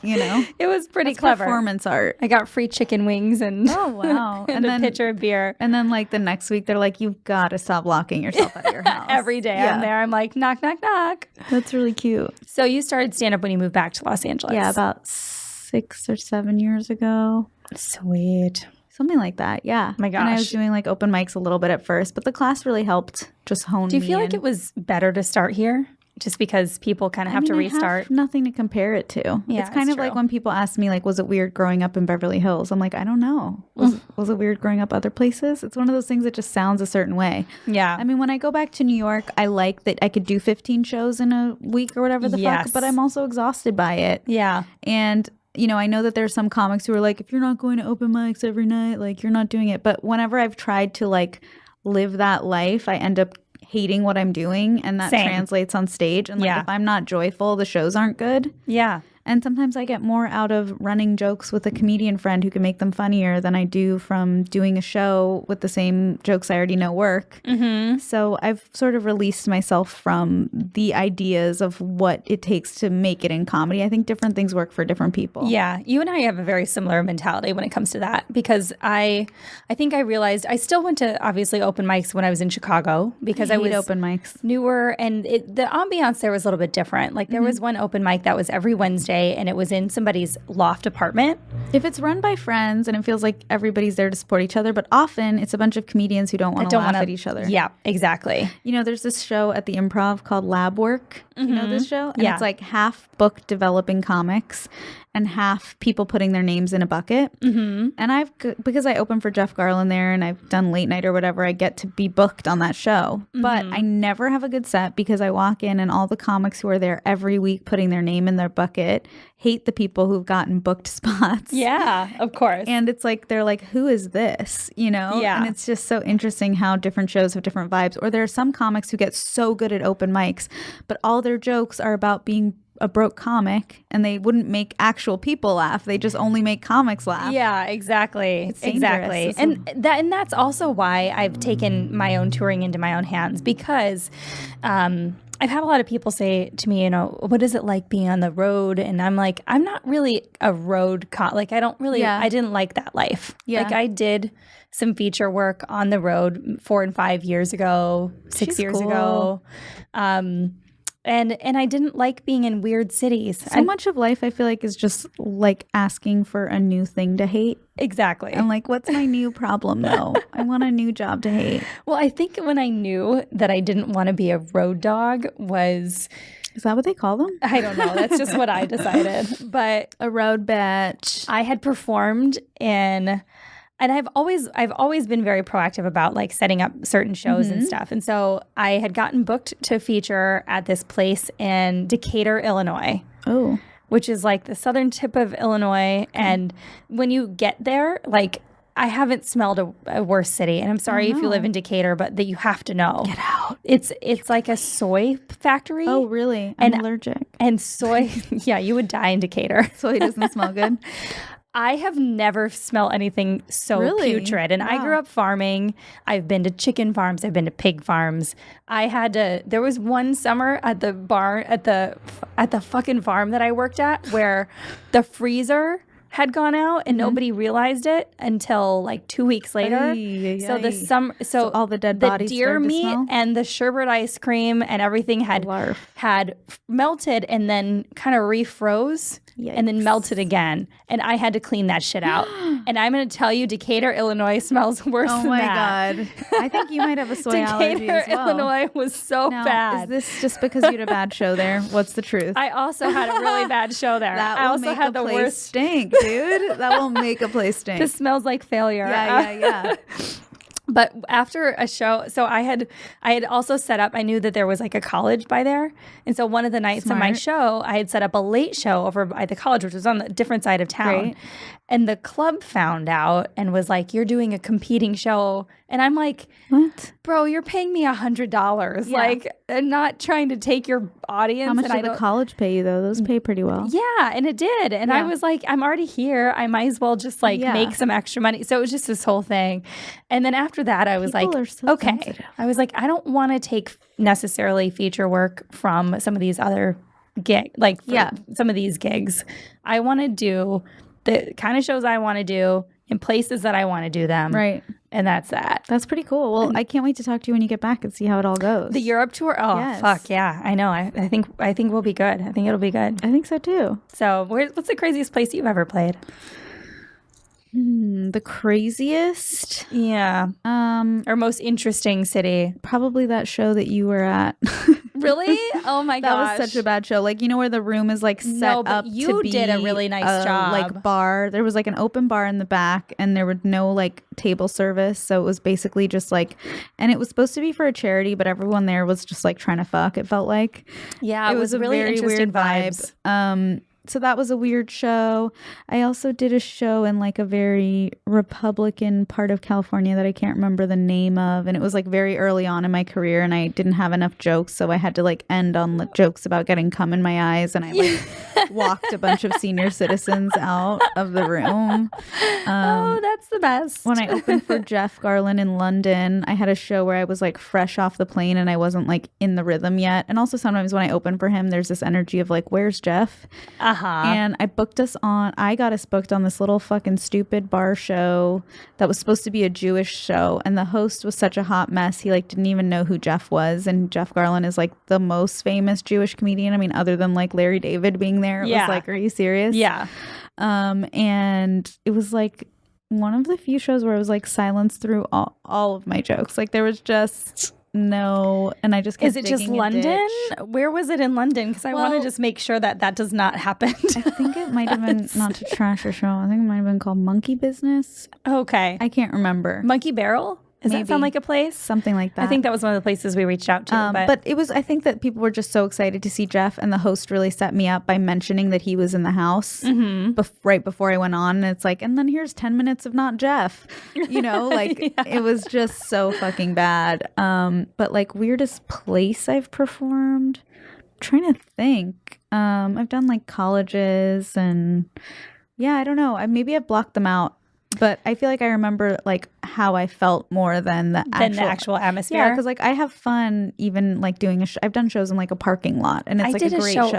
It was pretty clever. Performance art. I got free chicken wings and and then a pitcher of beer. And then like the next week, they're like, you've got to stop locking yourself out of your house. every day I'm there. I'm like, knock, knock, knock. That's really cute. So you started stand-up when you moved back to Los Angeles. Yeah, about 6 or 7 years ago. Sweet. Something like that, yeah. My gosh. And I was doing like open mics a little bit at first, but the class really helped just hone me. Do you feel like it was better to start here? Just because people kind of have to restart? I have nothing to compare it to. Yeah, it's kind of like when people ask me, like, was it weird growing up in Beverly Hills? I'm like, I don't know. Was it weird growing up other places? It's one of those things that just sounds a certain way. Yeah. I mean, when I go back to New York, I like that I could do 15 shows in a week or whatever the fuck, but I'm also exhausted by it. Yeah. And you know, I know that there's some comics who are like, if you're not going to open mics every night, like you're not doing it. But whenever I've tried to like live that life, I end up hating what I'm doing, and that translates on stage. And like if I'm not joyful, the shows aren't good. Yeah. And sometimes I get more out of running jokes with a comedian friend who can make them funnier than I do from doing a show with the same jokes I already know work. Mm-hmm. So I've sort of released myself from the ideas of what it takes to make it in comedy. I think different things work for different people. Yeah. You and I have a very similar mentality when it comes to that, because I think I realized I still went to obviously open mics when I was in Chicago, because I was open mics. Newer, and the ambiance there was a little bit different. Like there was one open mic that was every Wednesday, and it was in somebody's loft apartment. If it's run by friends and it feels like everybody's there to support each other, but often it's a bunch of comedians who don't want to laugh at each other. Yeah, exactly. You know, there's this show at the Improv called Lab Work. You know this show? And it's like half book developing comics and half people putting their names in a bucket. Mm-hmm. And because I open for Jeff Garlin there and I've done late night or whatever, I get to be booked on that show. Mm-hmm. But I never have a good set because I walk in and all the comics who are there every week putting their name in their bucket hate the people who've gotten booked spots. Yeah, of course. And it's like, they're like, who is this? You know? Yeah. And it's just so interesting how different shows have different vibes. Or there are some comics who get so good at open mics, but all their jokes are about being a broke comic, and they wouldn't make actual people laugh. They just only make comics laugh. Yeah, exactly. It's dangerous. And that's also why I've taken my own touring into my own hands, because I've had a lot of people say to me, you know, what is it like being on the road? And I'm like, I'm not really a road like I don't really I didn't like that life. Yeah. Like I did some feature work on the road 4 and 5 years ago, 6 years ago. And I didn't like being in weird cities. So much of life, I feel like, is just like asking for a new thing to hate. Exactly. I'm like, what's my new problem, though? I want a new job to hate. Well, I think when I knew that I didn't want to be a road dog was... Is that what they call them? I don't know. That's just what I decided. But a road bitch. I had performed in... And I've always been very proactive about like setting up certain shows and stuff. And so I had gotten booked to feature at this place in Decatur, Illinois. Oh. Which is like the southern tip of Illinois. And when you get there, like I haven't smelled a worse city. And I'm sorry if you live in Decatur, but that you have to know. Get out. It's like a soy factory. Oh, really? I'm allergic. And soy, yeah, you would die in Decatur. Soy doesn't smell good. I have never smelled anything so putrid. And I grew up farming. I've been to chicken farms. I've been to pig farms. There was one summer at the barn, at the fucking farm that I worked at, where the freezer had gone out and nobody realized it until like 2 weeks later. So all the dead bodies, the deer meat and the sherbet ice cream and everything had melted and then kind of refroze. Yikes. And then melted again. And I had to clean that shit out. And I'm going to tell you, Decatur, Illinois smells worse than that. Oh my God. I think you might have a soy allergy as well. Illinois was so bad. Is this just because you had a bad show there? What's the truth? I also had a really bad show there. I also had the worst stink, dude. That will make a place stink. This smells like failure. Yeah. But after a show, so I had also set up, I knew that there was like a college by there. And so one of the nights of my show, I had set up a late show over by the college, which was on the different side of town. Great. And the club found out and was like, you're doing a competing show. And I'm like, what? Bro, you're paying me $100. Yeah. Like, I'm not trying to take your audience. How much did the college pay you, though? Those pay pretty well. Yeah, and it did. And I was like, I'm already here. I might as well just like make some extra money. So it was just this whole thing. And then after that, I was People like, are so sensitive. I was like, I don't want to take necessarily feature work from some of these other some of these gigs. I want to do the kind of shows I want to do in places that I want to do them. Right. And that's that. That's pretty cool. Well, I can't wait to talk to you when you get back and see how it all goes. The Europe tour? Oh, yes. Fuck yeah. I know. I think we'll be good. I think it'll be good. I think so too. So what's the craziest place you've ever played? The craziest? Yeah. Or most interesting city? Probably that show that you were at. Really? Oh my gosh. That was such a bad show. Like, you know where the room is like set up to be you did a really nice job. Like bar. There was like an open bar in the back and there was no like table service. So it was basically just like, and it was supposed to be for a charity, but everyone there was just like trying to fuck, it felt like. Yeah, it was a really very interesting weird vibe. So that was a weird show. I also did a show in like a very Republican part of California that I can't remember the name of. And it was like very early on in my career and I didn't have enough jokes. So I had to like end on jokes about getting cum in my eyes. And I like walked a bunch of senior citizens out of the room. Oh, that's the best. When I opened for Jeff Garlin in London, I had a show where I was like fresh off the plane and I wasn't like in the rhythm yet. And also sometimes when I open for him, there's this energy of like, where's Jeff? And I got us booked on this little fucking stupid bar show that was supposed to be a Jewish show. And the host was such a hot mess. He like didn't even know who Jeff was. And Jeff Garlin is like the most famous Jewish comedian. I mean, other than like Larry David being there, it was like, are you serious? Yeah. And it was like one of the few shows where I was like silenced through all of my jokes. Like there was just... No, and I just kept Is it just London? Where was it in London? Because I want to just make sure that does not happen. I think it might have been, not to trash your show, I think it might have been called Monkey Business. Okay. I can't remember. Monkey Barrel? Does that sound like a place? Something like that. I think that was one of the places we reached out to. But it was, I think that people were just so excited to see Jeff, and the host really set me up by mentioning that he was in the house right before I went on. And it's like, and then here's 10 minutes of not Jeff. You know, like it was just so fucking bad. But like weirdest place I've performed, I'm trying to think. I've done like colleges and yeah, I don't know. Maybe I've blocked them out. But I feel like I remember like how I felt more than the actual atmosphere. Yeah, because like I have fun even like doing I've done shows in like a parking lot, and it's like a great show.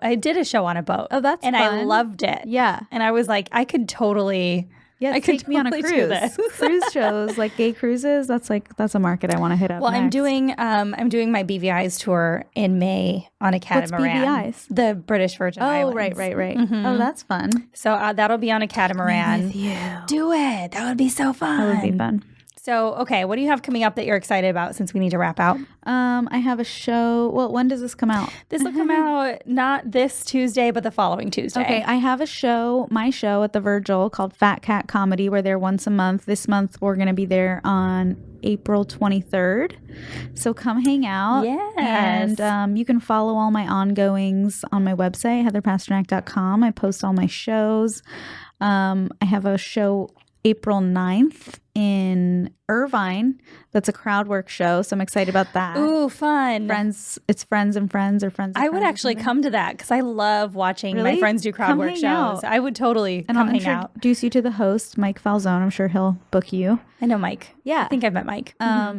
I did a show on a boat. Oh, that's and fun. I loved it. Yeah, and I was like, I could totally. Yeah, take me on a cruise. Cruise shows, like gay cruises. That's a market I want to hit up. Well, next. I'm doing my BVI's tour in May on a catamaran. What's BVI's? The British Virgin Islands. Right. Mm-hmm. Oh, that's fun. So that'll be on a catamaran. With you. Do it. That would be so fun. That would be fun. So, okay, what do you have coming up that you're excited about since we need to wrap out? I have a show. Well, when does this come out? This will come out not this Tuesday, but the following Tuesday. Okay, I have a show, my show at the Virgil called Fat Cat Comedy. We're there once a month. This month, we're going to be there on April 23rd. So come hang out. Yes. And you can follow all my ongoings on my website, heatherpasternak.com. I post all my shows. I have a show April 9th in Irvine. That's a crowd work show, so I'm excited about that. Ooh, fun. It's Friends and Friends or Friends and I Friends would actually come to that because I love watching my friends do crowd work shows. Out. I would totally come hang out. And I'll introduce you to the host, Mike Falzone. I'm sure he'll book you. I know Mike. Yeah. I think I've met Mike.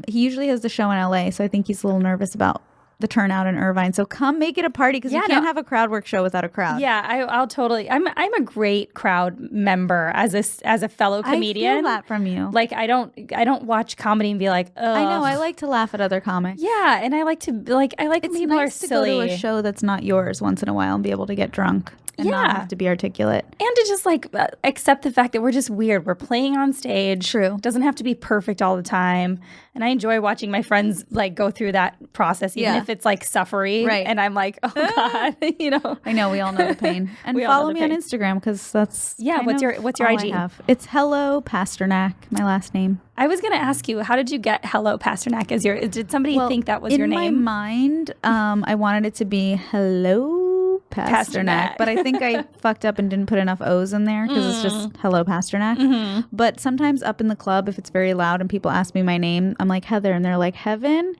He usually has the show in LA, so I think he's a little nervous about the turnout in Irvine. So come make it a party because you can't have a crowd work show without a crowd. Yeah, I'll totally. I'm a great crowd member as a fellow comedian. I feel that from you. Like I don't watch comedy and be like, oh. I know. I like to laugh at other comics. Yeah, and I like to I like when people are silly. Go to a show that's not yours once in a while and be able to get drunk. And not have to be articulate. And to just like accept the fact that we're just weird. We're playing on stage. True. It doesn't have to be perfect all the time. And I enjoy watching my friends like go through that process, even if it's like suffery. Right. And I'm like, oh God, you know. I know, we all know the pain. And follow me on Instagram because that's what's your IG? It's Hello Pasternak, my last name. I was going to ask you, how did you get Hello Pasternak as your? Did somebody think that was your name? In my mind, I wanted it to be Hello Pasternak, but I think I fucked up and didn't put enough O's in there because it's just Hello Pasternak. Mm-hmm. But sometimes up in the club, if it's very loud and people ask me my name, I'm like Heather, and they're like Heaven,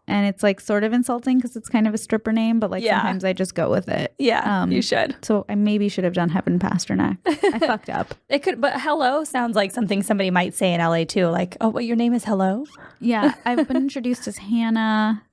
and it's like sort of insulting because it's kind of a stripper name, but like sometimes I just go with it. Yeah, you should. So I maybe should have done Heaven Pasternak. I fucked up. It could, but Hello sounds like something somebody might say in LA too. Like, oh, what your name is Hello? Yeah, I've been introduced as Hannah.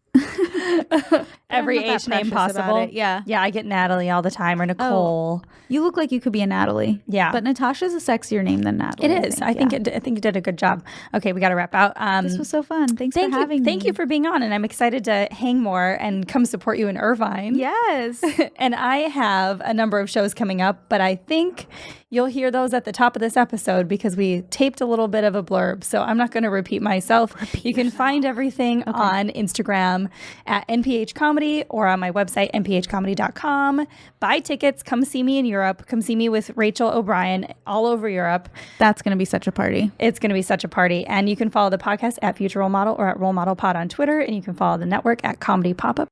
Every age name possible. Yeah. Yeah, I get Natalie all the time, or Nicole. Oh, you look like you could be a Natalie. Yeah. But Natasha's a sexier name than Natalie. It is. I think you did a good job. Okay, we got to wrap out. This was so fun. Thanks for having me. Thank you for being on, and I'm excited to hang more and come support you in Irvine. Yes. And I have a number of shows coming up, but I think you'll hear those at the top of this episode because we taped a little bit of a blurb, so I'm not going to repeat myself. You can find everything on Instagram at NPH Comedy or on my website, nphcomedy.com. Buy tickets. Come see me in Europe. Come see me with Rachel O'Brien all over Europe. That's going to be such a party. It's going to be such a party. And you can follow the podcast at Future Role Model or at Role Model Pod on Twitter. And you can follow the network at Comedy Pop-Up